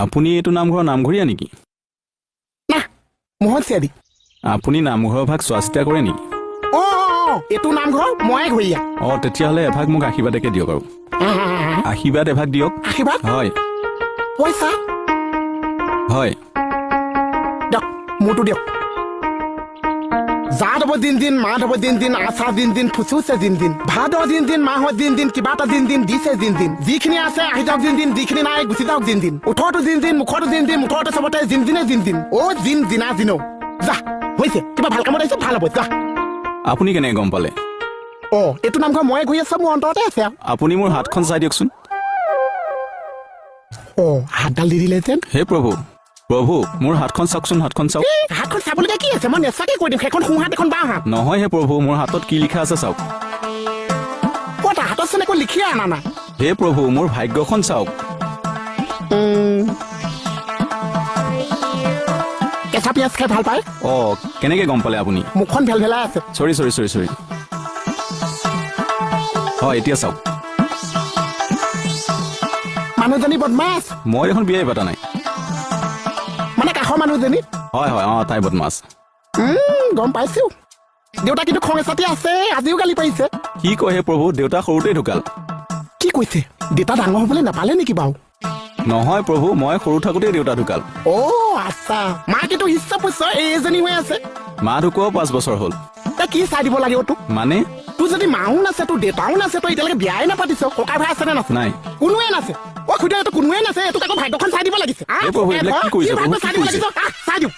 আপুনি এইটো নামঘৰৰ নামঘৰীয়া নেকি? না মোহন চিয়াদি। আপুনি নামঘৰৰ ভাগ চোৱা চিতা কৰে নেকি? এইটো নামঘৰ মই ঘৰীয়া। তেতিয়াহ'লে এভাগ মোক আশীৰ্বাদকে দিয়ক আৰু। আশীৰ্বাদ এভাগ দিয়ক। আশীৰ্বাদ? হয়। পইচা? হয়। দিয়ক মোৰটো দিয়ক। জাত হ'ব দিন দিন, মাত হ'ব দিন দিন, আচাৰ দিন দিন, ফুচুছে দিন দিন, ভাত দিন দিন, মাহত দিন দিন, কিবা এটা দিন দিন দিছে দিন দিন, যিখিনি আছে আহি যাওক দিন দিন, যিখিনি নাই গুচি যাওক দিন দিন, ওঠৰটো দিন দিন, মুখতো দিন দিন, মুঠতে চবতে দিন দিনে দিন দিন। জিন জিনা জিনো যা হৈছে কিবা ভাল কামত আহিছে, ভাল হ'ব যা। আপুনি কেনেকৈ গম পালে? এইটো নামঘৰ মই ঘূৰি আছো, মোৰ অন্তৰতে আছে। আপুনি মোৰ হাতখন চাই দিয়কচোন। হাতডাল দি দিলে যেন। হে প্ৰভু, প্ৰভু মোৰ হাতখন চাওকচোন, হাতখন চাওক। হাতখন চাবলগীয়া কি আছে? মই নেচাকে কৈ দিম, সেইখন সোঁহাত এখন বাওঁ হাত। নহয় হে প্ৰভু, মোৰ হাতত কি লিখা আছে চাওক। হাতত চোন একো লিখিয়ে আনা নাই। হে প্ৰভু, মোৰ ভাগ্যখন চাওক। কেঁচা পিঁয়াজ খাই ভাল পায়? কেনেকে গম পালে আপুনি? মুখখন ভেলভেলাই আছে। চৰি। হয়, এতিয়া চাওক। মানুহজনী বদমাছ। মই দেখোন বিয়াই পতা নাই। মানে কাষৰ মানুহজনী? হয়, তাই বদমাছ। গম পাইছো। দেউতা কিন্তু খং এচাতি আছে, আজিও গালি পাৰিছে। কি কয় হে প্ৰভু, দেউতা সৰুতেই ঢুকাল। কি কৈছে? দেউতা ডাঙৰ হবলৈ নাপালে নেকি বাৰু? নহয় প্ৰভু, মই সৰু থাকোতেই দেউতা ঢুকাল। আচ্ছা। মা কিন্তু হিচ্ছা পুচ্ছ এইজনী হৈ আছে। মা ঢুকোৱা 5 বছৰ হ'ল। কি চাই দিব লাগে তোক? মানে তোৰ যদি মাও নাছে, তোৰ দেউতাও নাছে, তই এতিয়ালৈকে বিয়াই নাপাতিছ, ককা ভাই আছে নে নাছে? নাই। কোনোৱে নাছে। খুদে এইটো কোনোৱে নাছে, এইটোক আকৌ ভাগ্যখন চাই দিব লাগিছে। চাই দিওঁ।